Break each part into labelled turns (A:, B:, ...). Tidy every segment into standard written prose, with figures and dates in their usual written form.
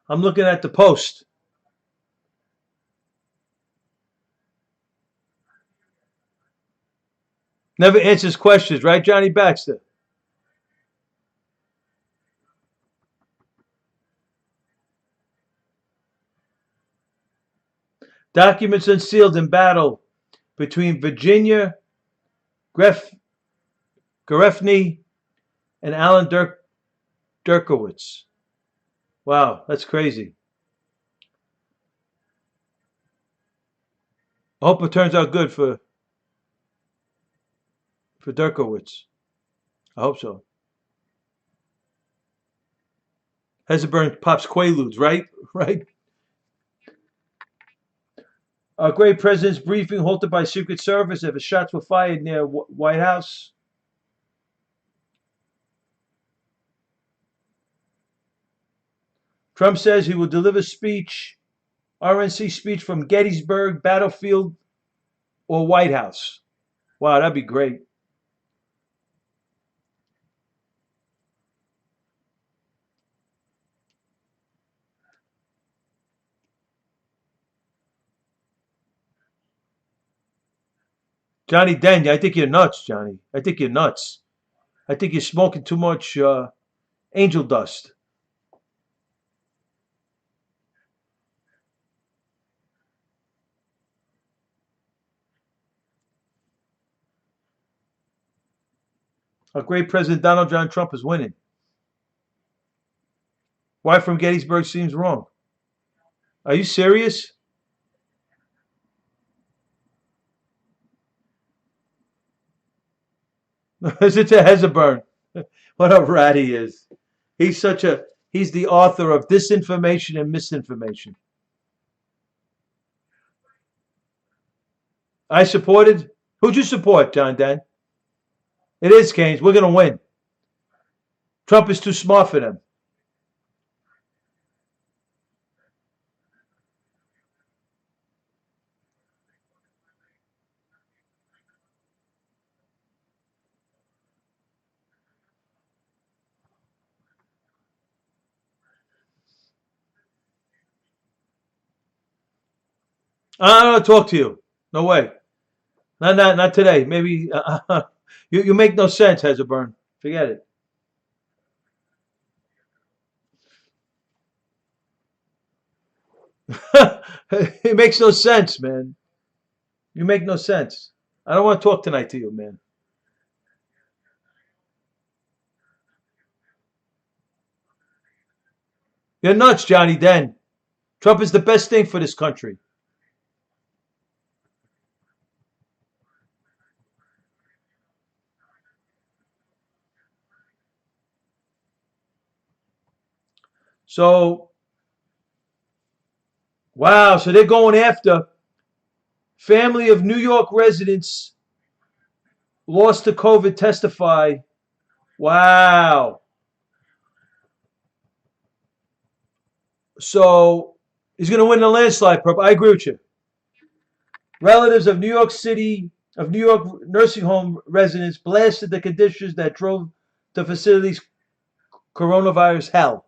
A: I'm looking at the Post. Never answers questions, right, Johnny Baxter? Documents unsealed in battle between Virginia Gref- Garefny and Alan Derkowitz. Wow, that's crazy. I hope it turns out good for Derkowitz. I hope so. Hezbollah pops Quaaludes, right? Right. Our great president's briefing halted by Secret Service after shots were fired near White House. Trump says he will deliver speech, RNC speech from Gettysburg, battlefield, or White House. Wow, that'd be great. Johnny Den, I think you're nuts, Johnny. I think you're nuts. I think you're smoking too much angel dust. Our great president Donald John Trump is winning. Why from Gettysburg seems wrong. Are you serious? It's a Hezbollah. What a rat he is. He's the author of disinformation and misinformation. I supported. Who'd you support, John Dan? It is Keynes. We're gonna win. Trump is too smart for them. I don't want to talk to you. No way. Not today. Maybe you make no sense, Hezbollah. Forget it. It makes no sense, man. You make no sense. I don't want to talk tonight to you, man. You're nuts, Johnny Den. Trump is the best thing for this country. So, wow. So they're going after family of New York residents lost to COVID testify. Wow. So he's going to win the landslide. I agree with you. Relatives of New York City, of New York nursing home residents blasted the conditions that drove the facility's coronavirus hell.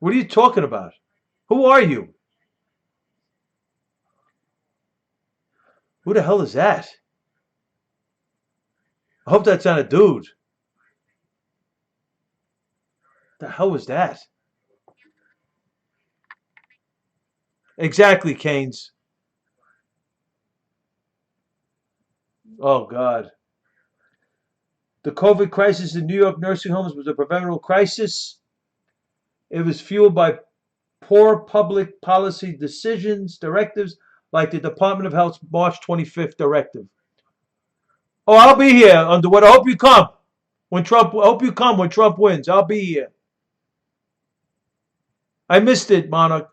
A: What are you talking about? Who are you? Who the hell is that? I hope that's not a dude. The hell was that? Exactly, Keynes. Oh, God. The COVID crisis in New York nursing homes was a preventable crisis. It was fueled by poor public policy decisions, directives, like the Department of Health's March 25th directive. Oh, I'll be here, Underwood. I hope you come when Trump. I hope you come when Trump wins. I'll be here. I missed it, Monarch.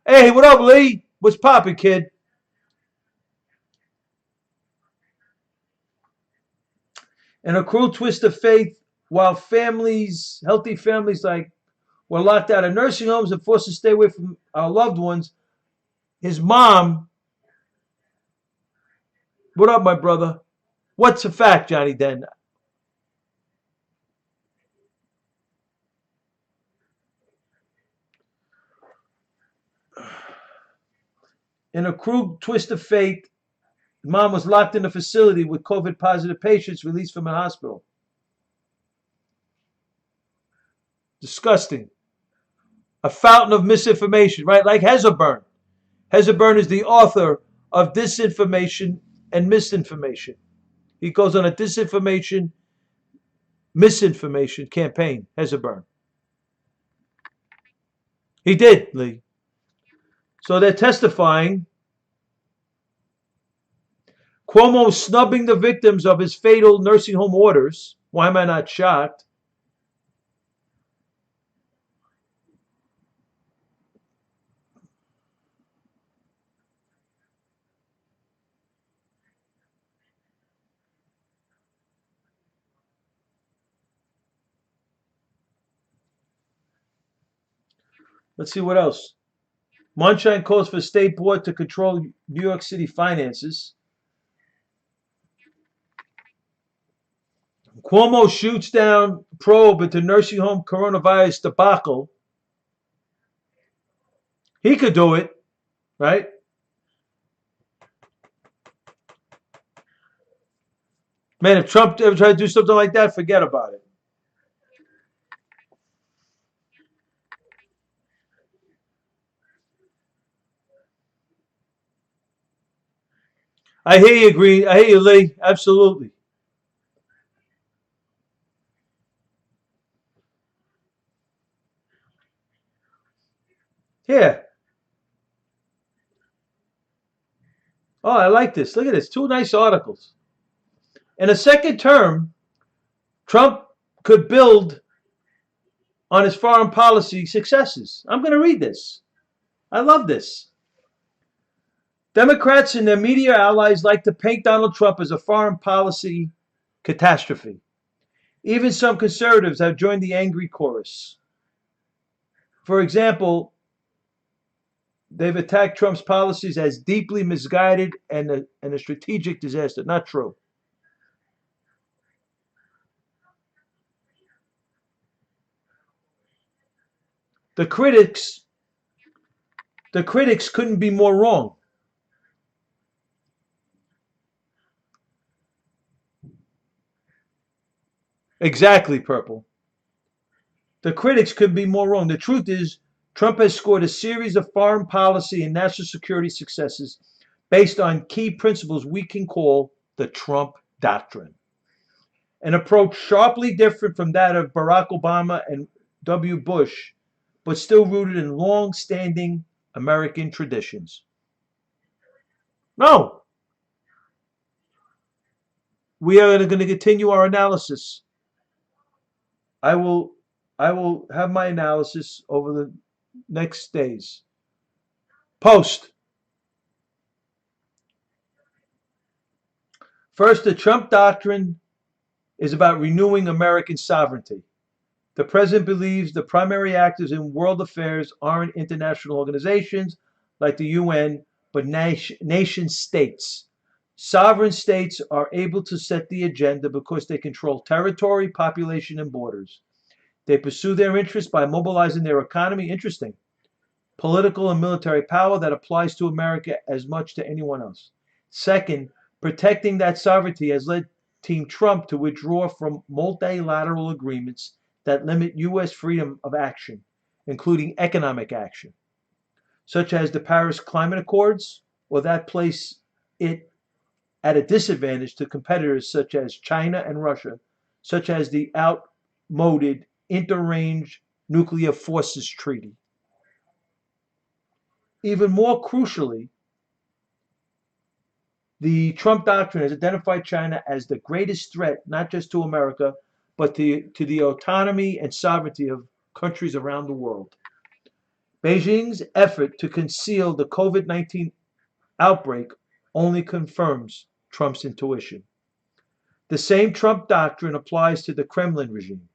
A: Hey, what up, Lee? What's poppin', kid? And a cruel twist of fate, while families, healthy families like were locked out of nursing homes and forced to stay away from our loved ones, his mom What up, my brother? What's a fact, Johnny Den? In a cruel twist of fate, mom was locked in a facility with COVID positive patients released from a hospital. Disgusting. A fountain of misinformation, right? Like Hezbollah. Hezbollah is the author of disinformation and misinformation. He goes on a disinformation, misinformation campaign, Hezbollah. He did, Lee. So they're testifying. Cuomo snubbing the victims of his fatal nursing home orders. Why am I not shocked? Let's see what else. Monshine calls for state board to control New York City finances. Cuomo shoots down probe into nursing home coronavirus debacle. He could do it, right? Man, if Trump ever tried to do something like that, forget about it. I hear you, Green. I hear you, Lee. Absolutely. Here. Oh, I like this. Look at this. Two nice articles. In a second term, Trump could build on his foreign policy successes. I'm going to read this. I love this. Democrats and their media allies like to paint Donald Trump as a foreign policy catastrophe. Even some conservatives have joined the angry chorus. For example, they've attacked Trump's policies as deeply misguided and a strategic disaster. Not true. The critics couldn't be more wrong. Exactly, Purple. The critics could be more wrong. The truth is, Trump has scored a series of foreign policy and national security successes based on key principles we can call the Trump doctrine. An approach sharply different from that of Barack Obama and W. Bush, but still rooted in long-standing American traditions. No, we are going to continue our analysis. I will have my analysis over the next days. Post. First, the Trump doctrine is about renewing American sovereignty. The president believes the primary actors in world affairs aren't international organizations like the UN, but nation states. Sovereign states are able to set the agenda because they control territory, population, and borders. They pursue their interests by mobilizing their economy. Interesting. Political and military power that applies to America as much to anyone else. Second, protecting that sovereignty has led Team Trump to withdraw from multilateral agreements that limit U.S. freedom of action, including economic action, such as the Paris Climate Accords, or that place it at a disadvantage to competitors such as China and Russia, such as the outmoded Inter-Range Nuclear Forces Treaty. Even more crucially, the Trump doctrine has identified China as the greatest threat, not just to America, but to the autonomy and sovereignty of countries around the world. Beijing's effort to conceal the COVID-19 outbreak only confirms Trump's intuition. The same Trump doctrine applies to the Kremlin regime.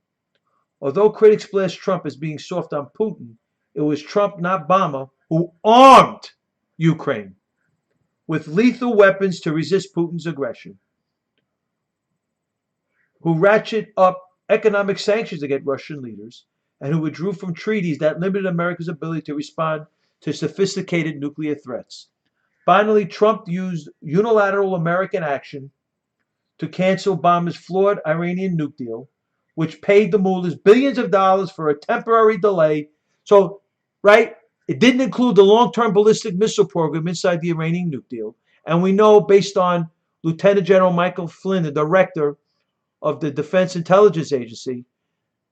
A: Although critics blast Trump as being soft on Putin, it was Trump, not Obama, who armed Ukraine. with lethal weapons to resist Putin's aggression, who ratchet up economic sanctions against Russian leaders, and who withdrew from treaties that limited America's ability to respond to sophisticated nuclear threats. Finally, Trump used unilateral American action to cancel Obama's flawed Iranian nuke deal, which paid the mullahs billions of dollars for a temporary delay. So, right, it didn't include the long-term ballistic missile program inside the Iranian nuke deal. And we know, based on Lieutenant General Michael Flynn, the director of the Defense Intelligence Agency,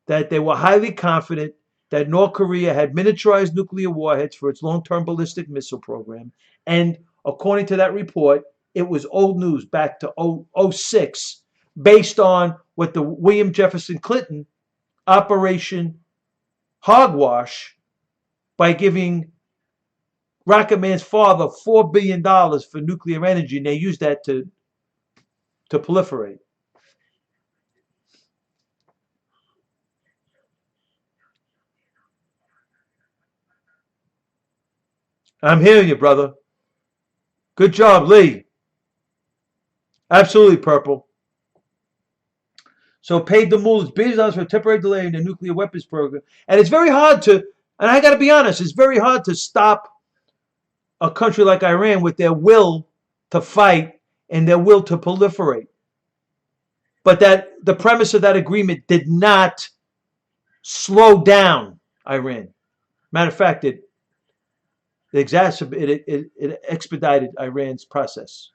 A: that they were highly confident that North Korea had miniaturized nuclear warheads for its long-term ballistic missile program. And according to that report, it was old news back to 2006, based on what the William Jefferson Clinton Operation Hogwash, by giving Rocket Man's father $4 billion for nuclear energy, and they used that to proliferate. I'm hearing you, brother. Good job, Lee. Absolutely, Purple. So paid the mullahs billions of dollars for a temporary delay in the nuclear weapons program. And it's very hard to, and I got to be honest, it's very hard to stop a country like Iran with their will to fight and their will to proliferate. But that the premise of that agreement did not slow down Iran. Matter of fact, it expedited Iran's process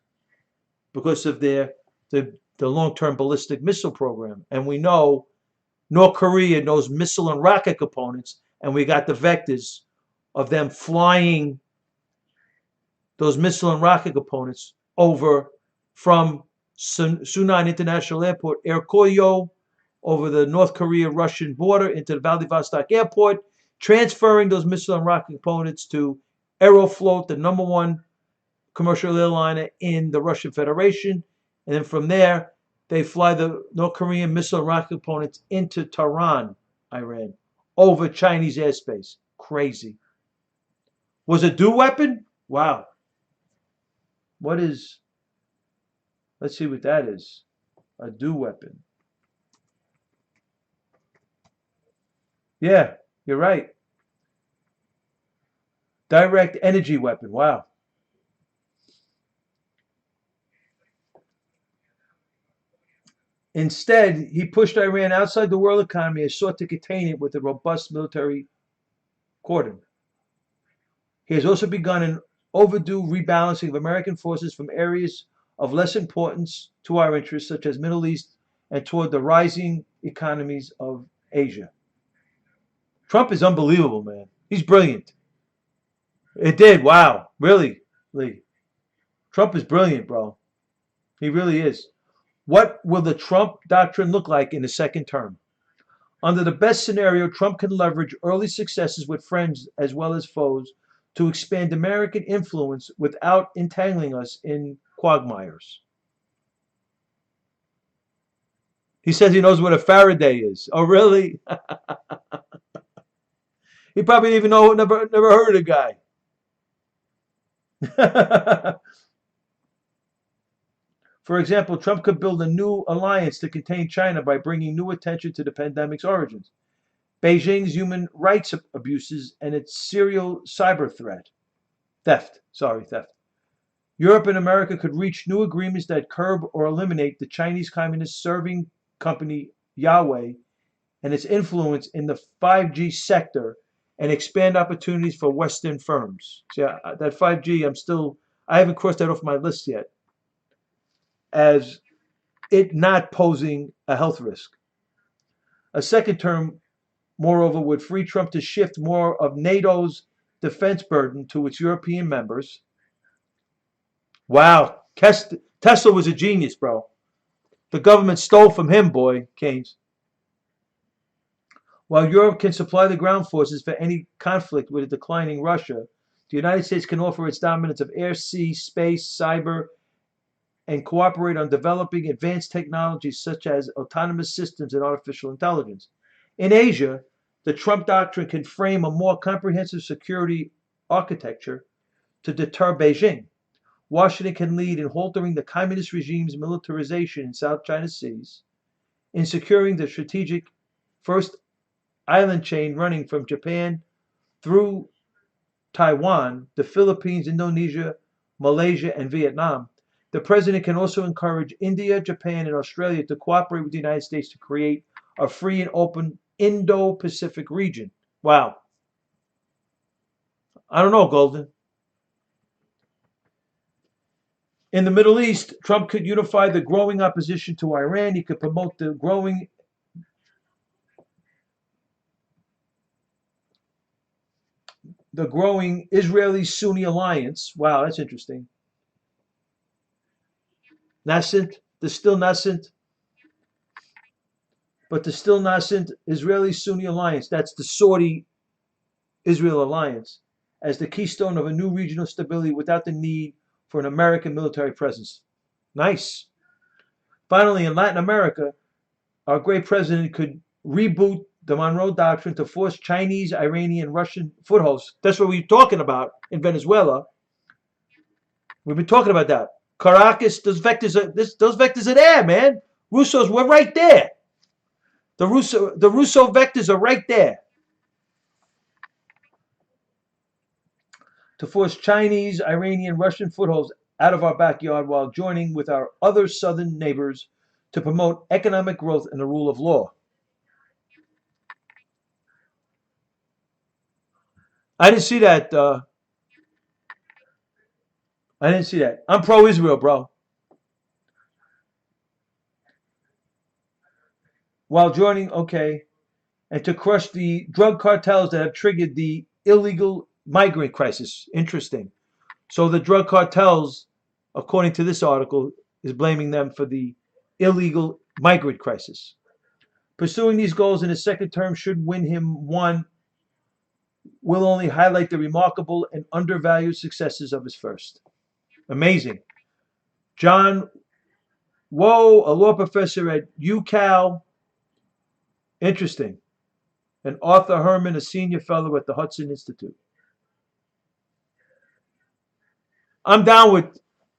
A: because of the long-term ballistic missile program. And we know North Korea knows missile and rocket components, and we got the vectors of them flying those missile and rocket components over from Sunan International Airport, Air Koryo, over the North Korea-Russian border into the Vladivostok Airport, transferring those missile and rocket components to Aeroflot, the number one commercial airliner in the Russian Federation. And then from there, they fly the North Korean missile and rocket components into Tehran, Iran, over Chinese airspace. Crazy. Was it a DO weapon? Wow. What is, let's see what that is. A DO weapon. Yeah, you're right. Direct energy weapon. Wow. Instead, he pushed Iran outside the world economy and sought to contain it with a robust military cordon. He has also begun an overdue rebalancing of American forces from areas of less importance to our interests, such as Middle East, and toward the rising economies of Asia. Trump is unbelievable, man. He's brilliant. It did. Wow. Really, Lee. Trump is brilliant, bro. He really is. What will the Trump doctrine look like in the second term? Under the best scenario, Trump can leverage early successes with friends as well as foes to expand American influence without entangling us in quagmires. He says he knows what a Faraday is. Oh, really? He probably didn't even know, never heard of the guy. For example, Trump could build a new alliance to contain China by bringing new attention to the pandemic's origins, Beijing's human rights abuses, and its serial cyber theft. Europe and America could reach new agreements that curb or eliminate the Chinese Communist serving company Huawei and its influence in the 5G sector, and expand opportunities for Western firms. See, that 5G, I haven't crossed that off my list yet, as it not posing a health risk. A second term, moreover, would free Trump to shift more of NATO's defense burden to its European members. Wow, Tesla was a genius, bro. The government stole from him, boy, Keynes. While Europe can supply the ground forces for any conflict with a declining Russia, the United States can offer its dominance of air, sea, space, cyber, and cooperate on developing advanced technologies such as autonomous systems and artificial intelligence. In Asia, the Trump doctrine can frame a more comprehensive security architecture to deter Beijing. Washington can lead in halting the communist regime's militarization in South China Seas, in securing the strategic first island chain running from Japan through Taiwan, the Philippines, Indonesia, Malaysia, and Vietnam. The president can also encourage India, Japan, and Australia to cooperate with the United States to create a free and open Indo-Pacific region. Wow. I don't know, Golden. In the Middle East, Trump could unify the growing opposition to Iran. He could promote the growing Israeli-Sunni alliance. Wow, that's interesting. Nascent, the still nascent, but the still nascent Israeli-Sunni alliance. That's the Saudi-Israel alliance as the keystone of a new regional stability without the need for an American military presence. Nice. Finally, in Latin America, our great president could reboot the Monroe Doctrine to force Chinese, Iranian, Russian footholds. That's what we're talking about in Venezuela. We've been talking about that. Caracas, those vectors are there, man. Russo's, we're right there. The Russo vectors are right there. To force Chinese, Iranian, Russian footholds out of our backyard while joining with our other southern neighbors to promote economic growth and the rule of law. I didn't see that. I didn't see that. I'm pro-Israel, bro. While joining, okay, and to crush the drug cartels that have triggered the illegal migrant crisis. Interesting. So the drug cartels, according to this article, is blaming them for the illegal migrant crisis. Pursuing these goals in his second term should win him one, will only highlight the remarkable and undervalued successes of his first. Amazing. John Woe, a law professor at UCal. Interesting. And Arthur Herman, a senior fellow at the Hudson Institute. I'm down with,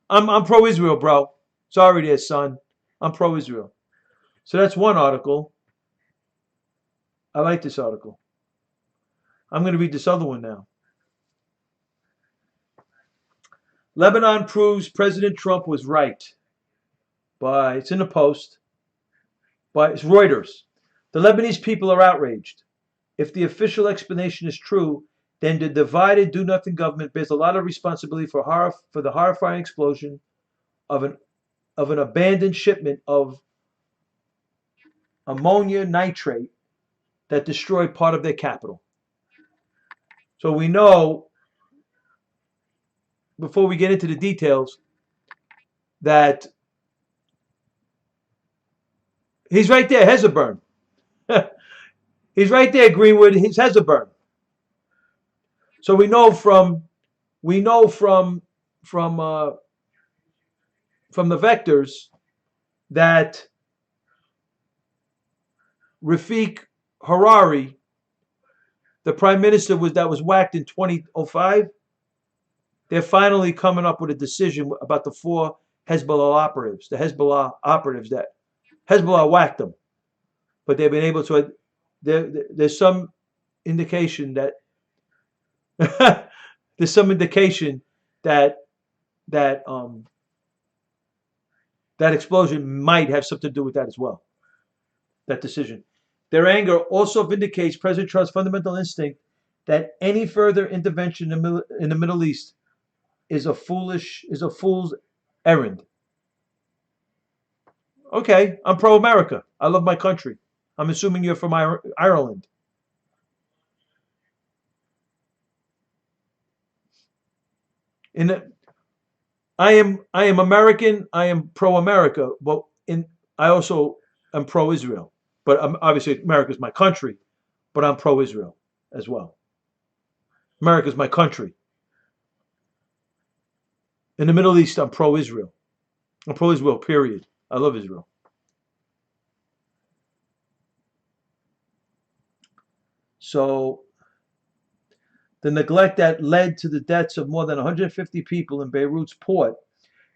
A: I'm pro-Israel, bro. Sorry there, son. I'm pro-Israel. So that's one article. I like this article. I'm going to read this other one now. Lebanon proves President Trump was right. It's in the Post. It's Reuters. The Lebanese people are outraged. If the official explanation is true, then the divided do-nothing government bears a lot of responsibility for the horrifying explosion of an abandoned shipment of ammonia nitrate that destroyed part of their capital. So we know, before we get into the details, that he's right there, Hezbollah. He's right there, Greenwood. He's Hezbollah. So we know from the vectors that Rafik Hariri, the prime minister that was whacked in 2005, they're finally coming up with a decision about the 4 Hezbollah operatives, that Hezbollah whacked them, but they've been able to. There's some indication that that explosion might have something to do with that as well. That decision. Their anger also vindicates President Trump's fundamental instinct that any further intervention in the Middle East is a fool's errand. Okay, I'm pro-America. I love my country. I'm assuming you're from Ireland. I am American. I am pro-America, but I also am pro-Israel. But obviously, America is my country, but I'm pro-Israel as well. America is my country. In the Middle East, I'm pro-Israel. I'm pro-Israel, period. I love Israel. So The neglect that led to the deaths of more than 150 people in Beirut's port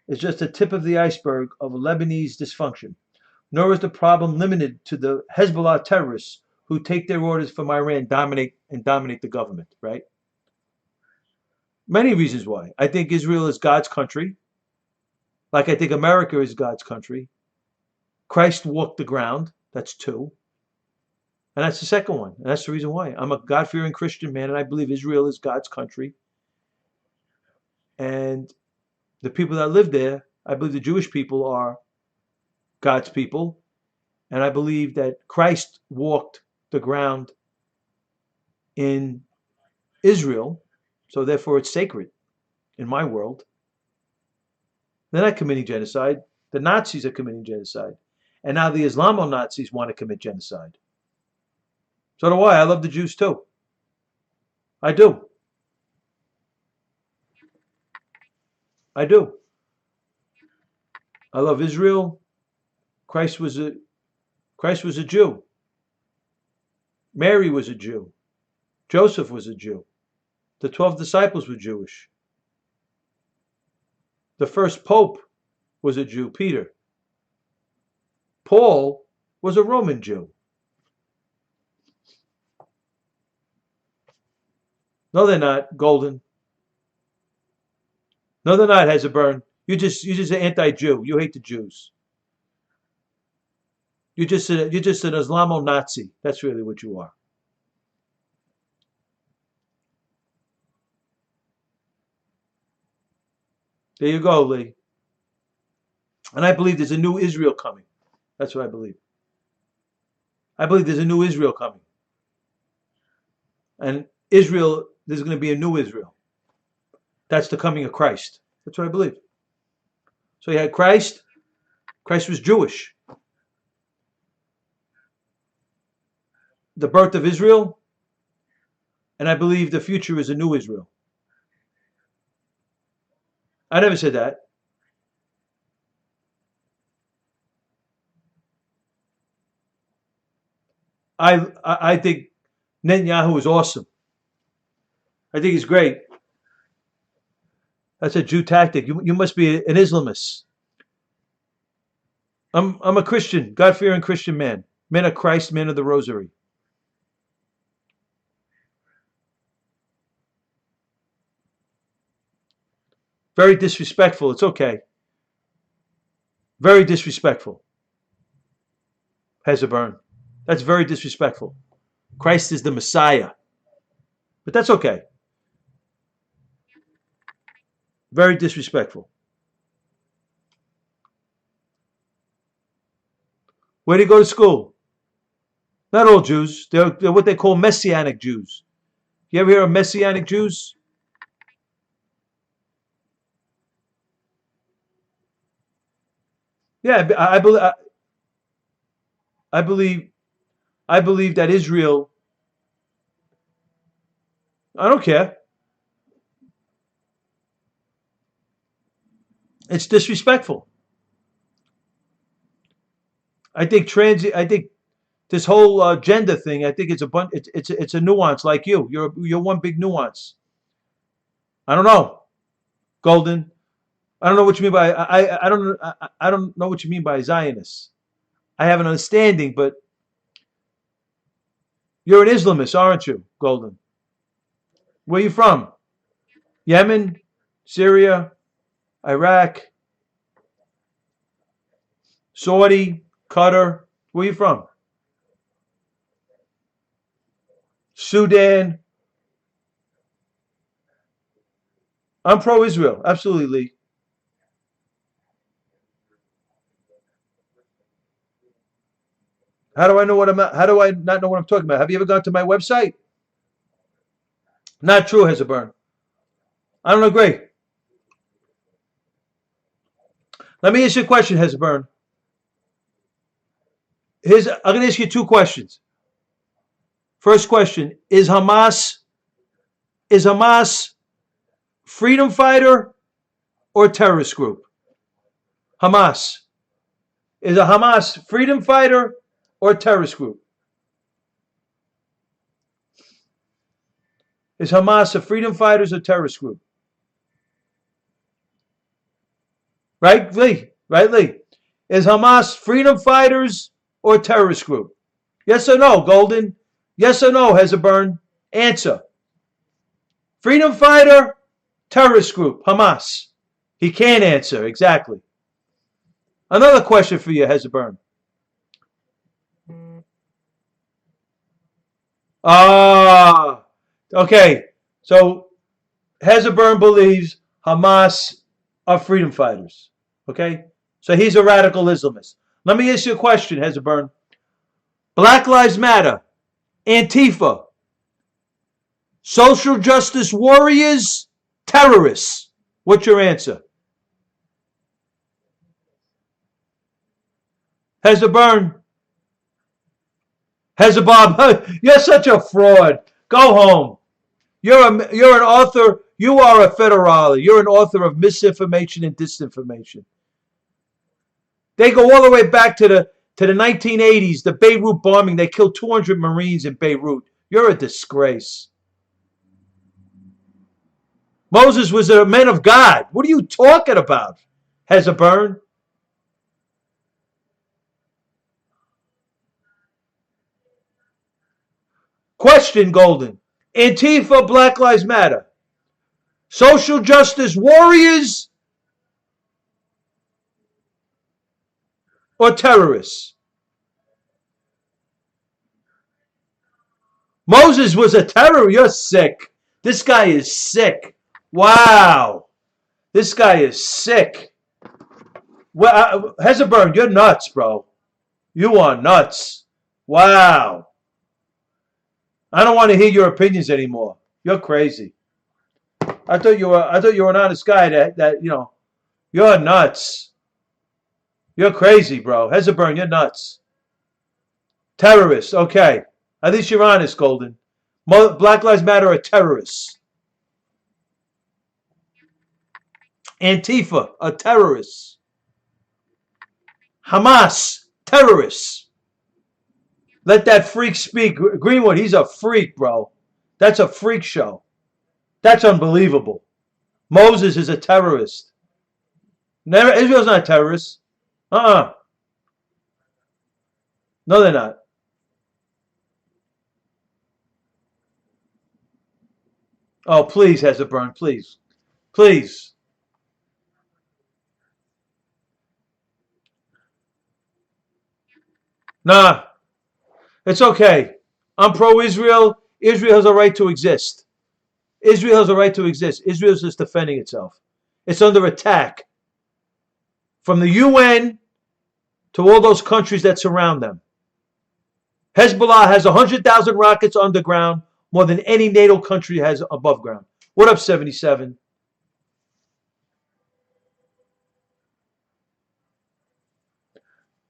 A: is just the tip of the iceberg of Lebanese dysfunction. Nor is the problem limited to the Hezbollah terrorists who take their orders from Iran, dominate the government, right? Many reasons why. I think Israel is God's country, like I think America is God's country. Christ walked the ground. That's two. And that's the second one. And that's the reason why. I'm a God-fearing Christian man, and I believe Israel is God's country. And the people that live there, I believe the Jewish people are God's people. And I believe that Christ walked the ground in Israel, so therefore it's sacred in my world. They're not committing genocide. The Nazis are committing genocide. And now the Islamo-Nazis want to commit genocide. So do I. I love the Jews too. I do. I do. I love Israel. Christ was a Jew. Mary was a Jew. Joseph was a Jew. The 12 disciples were Jewish. The first pope was a Jew, Peter. Paul was a Roman Jew. No, they're not, Golden. No, they're not, Hezbollah. You're just an anti-Jew. You hate the Jews. You're just an Islamo-Nazi. That's really what you are. There you go, Lee. And I believe there's a new Israel coming. That's what I believe. I believe there's a new Israel coming. And Israel, there's going to be a new Israel. That's the coming of Christ. That's what I believe. So you had Christ. Christ was Jewish. The birth of Israel. And I believe the future is a new Israel. I never said that. I think Netanyahu is awesome. I think he's great. That's a Jew tactic. You must be an Islamist. I'm a Christian, God-fearing Christian man. Man of Christ, man of the Rosary. Very disrespectful. It's okay. Very disrespectful. Hezbollah. That's very disrespectful. Christ is the Messiah. But that's okay. Very disrespectful. Where do you go to school? Not all Jews. They're what they call Messianic Jews. You ever hear of Messianic Jews? Yeah, I believe that Israel. I don't care. It's disrespectful. I think this whole gender thing. I think it's a bunch. It's a nuance. Like you, you're one big nuance. I don't know, Golden. I don't know what you mean by I don't know what you mean by Zionists. I have an understanding, but you're an Islamist, aren't you, Golden? Where are you from? Yemen, Syria, Iraq, Saudi, Qatar. Where are you from? Sudan. I'm pro-Israel, absolutely, Lee. How do I know what how do I not know what I'm talking about? Have you ever gone to my website? Not true, Hezbollah. I don't agree. Let me ask you a question, Hezbollah. I'm going to ask you two questions. First question: Is Hamas freedom fighter or terrorist group? Hamas. Is a Hamas freedom fighter or terrorist group? Is Hamas a freedom fighters or terrorist group? Right, Lee? Right, Lee? Is Hamas freedom fighters or terrorist group? Yes or no, Golden? Yes or no, Hezeburn? Answer. Freedom fighter, terrorist group, Hamas. He can't answer, exactly. Another question for you, Hezeburn. Okay. So Hezeburn believes Hamas are freedom fighters. Okay? So he's a radical Islamist. Let me ask you a question, Hezeburn. Black Lives Matter, Antifa, social justice warriors, terrorists. What's your answer? Hezeburn. Hezebob, you're such a fraud. Go home. You're an author. You are a federale. You're an author of misinformation and disinformation. They go all the way back to the 1980s, the Beirut bombing. They killed 200 Marines in Beirut. You're a disgrace. Moses was a man of God. What are you talking about, Hezeburn? Question, Golden. Antifa, Black Lives Matter. Social justice warriors or terrorists? Moses was a terrorist. You're sick. This guy is sick. Wow. This guy is sick. Well, Hezeburn, you're nuts, bro. You are nuts. Wow. I don't want to hear your opinions anymore. You're crazy. I thought you were an honest guy that you're nuts. You're crazy, bro. Hezeburn, you're nuts. Terrorists, okay. At least you're honest, Golden. Black Lives Matter are terrorists. Antifa are terrorists. Hamas, terrorists. Let that freak speak. Greenwood, he's a freak, bro. That's a freak show. That's unbelievable. Moses is a terrorist. Israel's not a terrorist. No, they're not. Oh, please, Hezeburn, please. Please. Nah, it's okay. I'm pro-Israel. Israel has a right to exist. Israel has a right to exist. Israel is just defending itself. It's under attack from the UN to all those countries that surround them. Hezbollah has 100,000 rockets underground, more than any NATO country has above ground. What up, 77?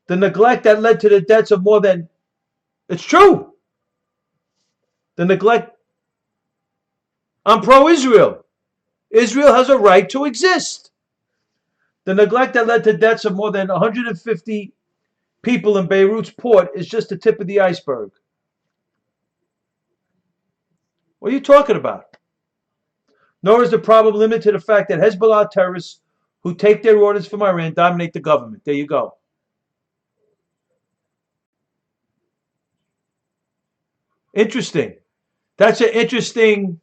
A: The neglect that led to the deaths of more than... It's true. The neglect... I'm pro-Israel. Israel has a right to exist. The neglect that led to deaths of more than 150 people in Beirut's port is just the tip of the iceberg. What are you talking about? Nor is the problem limited to the fact that Hezbollah terrorists who take their orders from Iran dominate the government. There you go. Interesting. That's an interesting...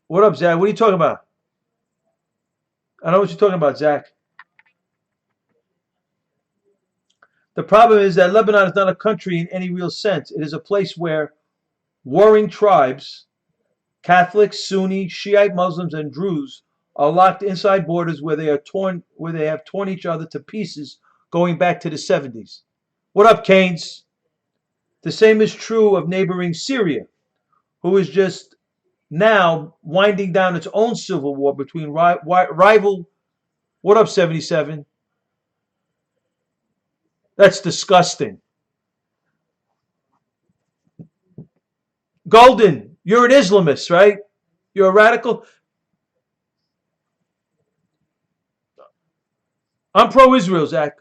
A: What up, Zach? What are you talking about? I know what you're talking about, Zach. The problem is that Lebanon is not a country in any real sense. It is a place where warring tribes, Catholics, Sunni, Shiite Muslims, and Druze, are locked inside borders where they have torn each other to pieces going back to the 70s. What up, Keynes? The same is true of neighboring Syria, who is just now winding down its own civil war between rival... What up, 77? That's disgusting. Golden, you're an Islamist, right? You're a radical. I'm pro-Israel, Zach.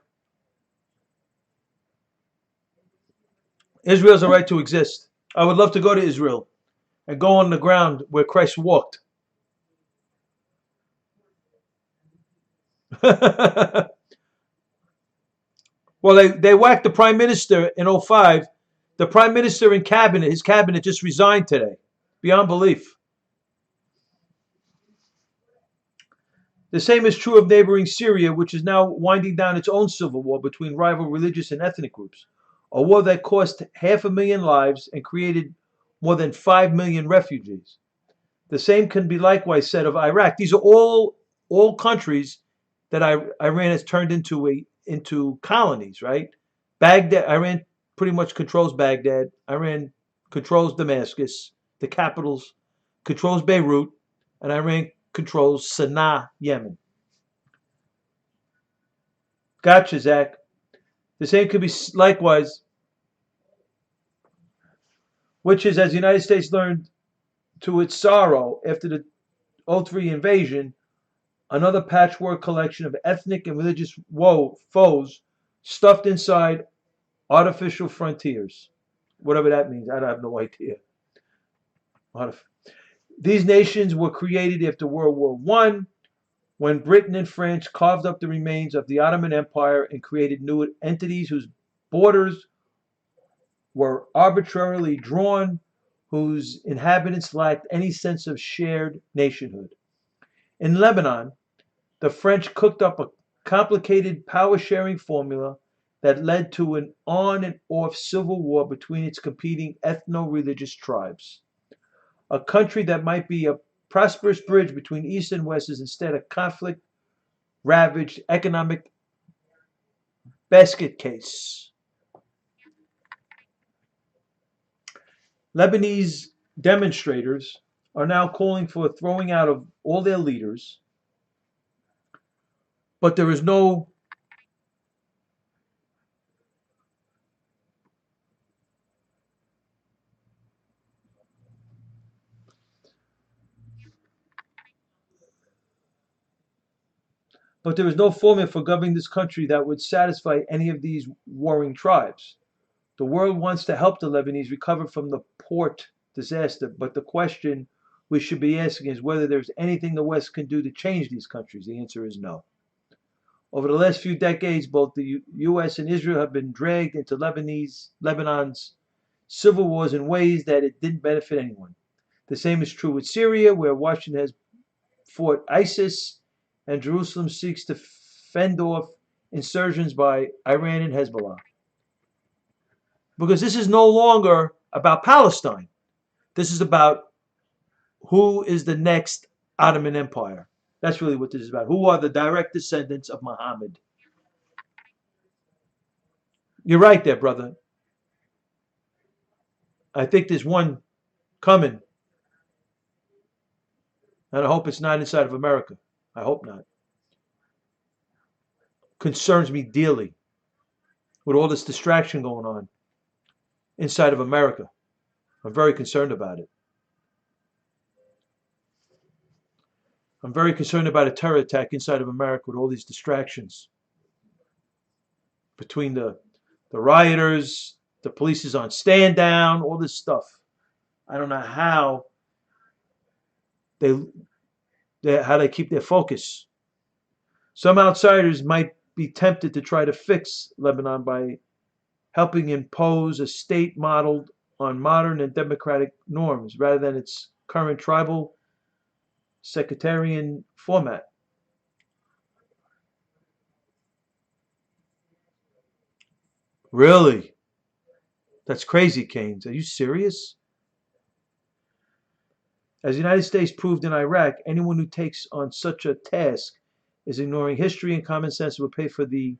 A: Israel has a right to exist. I would love to go to Israel and go on the ground where Christ walked. Well, they whacked the prime minister in '05. The prime minister and cabinet, his cabinet just resigned today. Beyond belief. The same is true of neighboring Syria, which is now winding down its own civil war between rival religious and ethnic groups. A war that cost 500,000 lives and created more than 5 million refugees. The same can be likewise said of Iraq. These are all countries that Iran has turned into colonies, right? Baghdad, Iran pretty much controls Baghdad. Iran controls Damascus, the capitals, controls Beirut, and Iran controls Sana'a, Yemen. Gotcha, Zach. The same could be likewise, which is as the United States learned to its sorrow after the '03 invasion, another patchwork collection of ethnic and religious foes stuffed inside artificial frontiers. Whatever that means, I have no idea. These nations were created after World War I, when Britain and France carved up the remains of the Ottoman Empire and created new entities whose borders were arbitrarily drawn, whose inhabitants lacked any sense of shared nationhood. In Lebanon, the French cooked up a complicated power sharing formula that led to an on and off civil war between its competing ethno religious tribes. A country that might be a prosperous bridge between East and West is instead a conflict ravaged economic basket case. Lebanese demonstrators are now calling for a throwing out of all their leaders, but there is no formula for governing this country that would satisfy any of these warring tribes. The world wants to help the Lebanese recover from the port disaster, but the question we should be asking is whether there's anything the West can do to change these countries. The answer is no. Over the last few decades, both the U.S. and Israel have been dragged into Lebanon's civil wars in ways that it didn't benefit anyone. The same is true with Syria, where Washington has fought ISIS, and Jerusalem seeks to fend off insurgents by Iran and Hezbollah. Because this is no longer about Palestine. This is about who is the next Ottoman Empire. That's really what this is about. Who are the direct descendants of Muhammad? You're right there, brother. I think there's one coming. And I hope it's not inside of America. I hope not. Concerns me dearly with all this distraction going on inside of America. I'm very concerned about it. I'm very concerned about a terror attack inside of America with all these distractions between the rioters, the police is on stand down, all this stuff. I don't know how they keep their focus. Some outsiders might be tempted to try to fix Lebanon by helping impose a state modeled on modern and democratic norms rather than its current tribal sectarian format. Really? That's crazy, Keynes. Are you serious? As the United States proved in Iraq, anyone who takes on such a task is ignoring history and common sense and will pay for the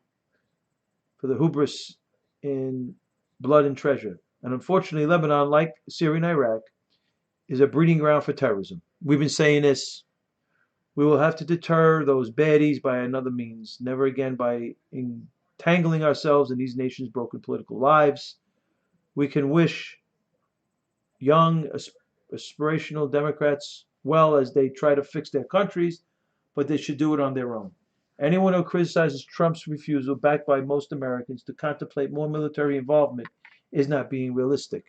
A: hubris in blood and treasure. And unfortunately, Lebanon, like Syria and Iraq, is a breeding ground for terrorism. We've been saying this. We will have to deter those baddies by another means, never again by entangling ourselves in these nations' broken political lives. We can wish young, aspirational Democrats well as they try to fix their countries, but they should do it on their own. Anyone who criticizes Trump's refusal, backed by most Americans, to contemplate more military involvement is not being realistic.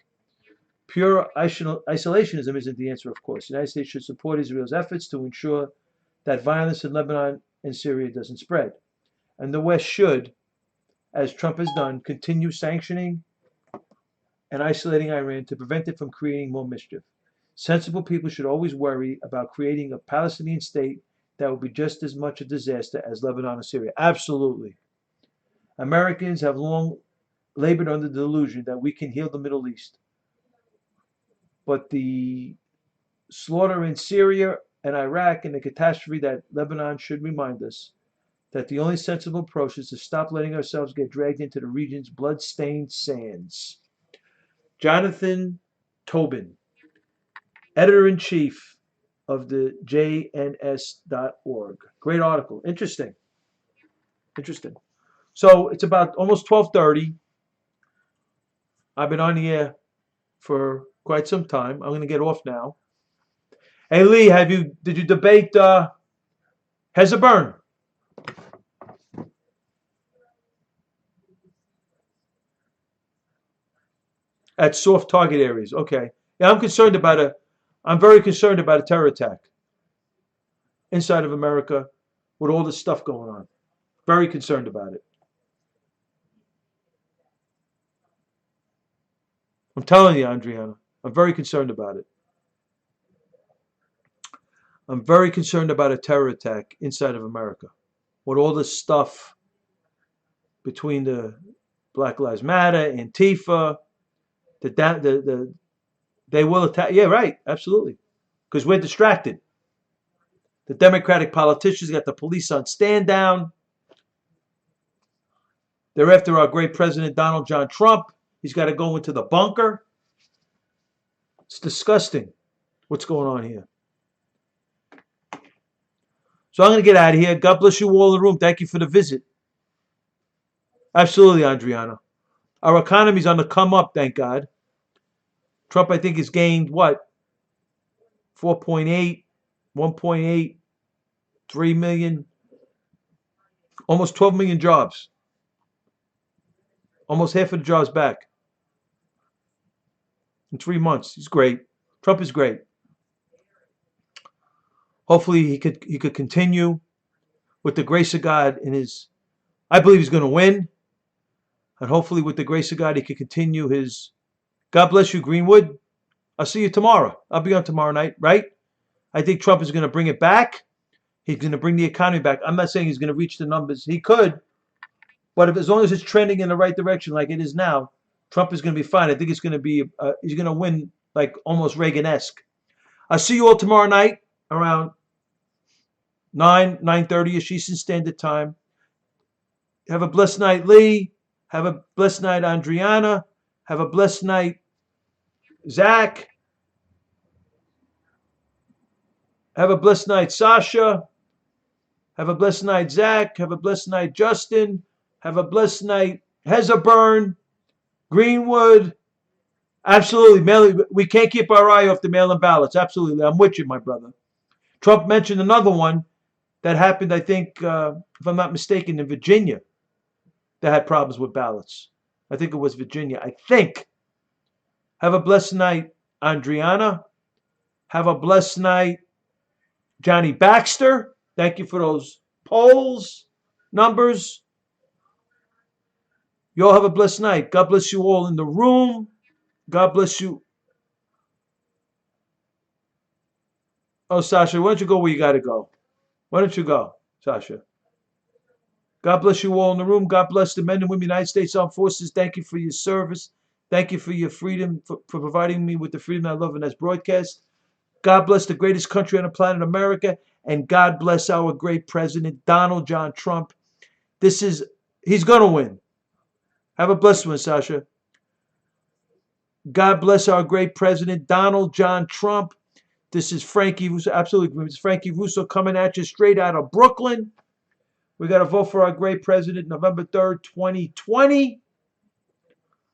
A: Pure isolationism isn't the answer, of course. The United States should support Israel's efforts to ensure that violence in Lebanon and Syria doesn't spread. And the West should, as Trump has done, continue sanctioning and isolating Iran to prevent it from creating more mischief. Sensible people should always worry about creating a Palestinian state that will be just as much a disaster as Lebanon or Syria. Absolutely. Americans have long labored under the delusion that we can heal the Middle East. But the slaughter in Syria and Iraq and the catastrophe that Lebanon should remind us that the only sensible approach is to stop letting ourselves get dragged into the region's blood-stained sands. Jonathan Tobin, editor-in-chief of the JNS.org. Great article. Interesting. So it's about almost 12:30. I've been on the air for quite some time. I'm going to get off now. Hey Lee, did you debate Hezbollah? At soft target areas. Okay. Yeah, I'm very concerned about a terror attack inside of America with all this stuff going on. Very concerned about it. I'm telling you, Adriana, I'm very concerned about it. I'm very concerned about a terror attack inside of America with all this stuff between the Black Lives Matter, Antifa, they will attack. Yeah, right. Absolutely. Because we're distracted. The Democratic politicians got the police on stand down. They're after our great president, Donald John Trump. He's got to go into the bunker. It's disgusting what's going on here. So I'm going to get out of here. God bless you all in the room. Thank you for the visit. Absolutely, Adriana. Our economy's on the come up, thank God. Trump, I think, has gained what? 4.8, 1.8, 3 million, almost 12 million jobs. Almost half of the jobs back in 3 months. He's great. Trump is great. Hopefully he could continue with the grace of God I believe he's going to win. And hopefully with the grace of God he could continue his. God bless you, Greenwood. I'll see you tomorrow. I'll be on tomorrow night, right? I think Trump is going to bring it back. He's going to bring the economy back. I'm not saying he's going to reach the numbers. He could. But as long as it's trending in the right direction like it is now, Trump is going to be fine. I think it's going to be, he's going to win like almost Reagan-esque. I'll see you all tomorrow night around 9:30ish Eastern Standard Time. Have a blessed night, Lee. Have a blessed night, Adriana. Have a blessed night, Zach. Have a blessed night, Sasha. Have a blessed night, Zach. Have a blessed night, Justin. Have a blessed night, Hezbollah, Greenwood. Absolutely. We can't keep our eye off the mail-in ballots. Absolutely. I'm with you, my brother. Trump mentioned another one that happened, I think, if I'm not mistaken, in Virginia that had problems with ballots. I think it was Virginia. I think. Have a blessed night, Adriana. Have a blessed night, Johnny Baxter. Thank you for those polls, numbers. You all have a blessed night. God bless you all in the room. God bless you. Oh, Sasha, why don't you go where you got to go? Why don't you go, Sasha? God bless you all in the room. God bless the men and women of the United States Armed Forces. Thank you for your service. Thank you for your freedom, for providing me with the freedom I love and that's broadcast. God bless the greatest country on the planet, America. And God bless our great president, Donald John Trump. He's going to win. Have a blessed one, Sasha. God bless our great president, Donald John Trump. This is Frankie Russo. Absolutely. This is Frankie Russo coming at you straight out of Brooklyn. We got to vote for our great president, November 3rd, 2020.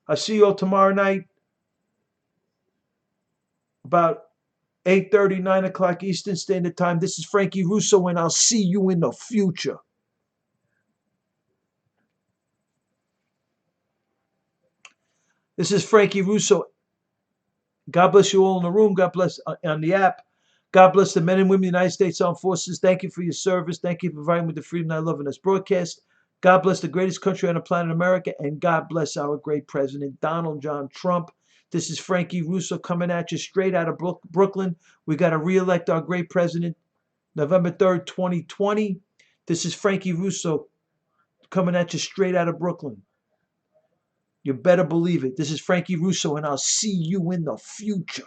A: I'll see you all tomorrow night about 8:30, 9 o'clock Eastern Standard Time. This is Frankie Russo, and I'll see you in the future. This is Frankie Russo. God bless you all in the room. God bless on the app. God bless the men and women of the United States Armed Forces. Thank you for your service. Thank you for providing with the freedom I love in this broadcast. God bless the greatest country on the planet, America. And God bless our great president, Donald John Trump. This is Frankie Russo coming at you straight out of Brooklyn. We got to reelect our great president November 3rd, 2020. This is Frankie Russo coming at you straight out of Brooklyn. You better believe it. This is Frankie Russo, and I'll see you in the future.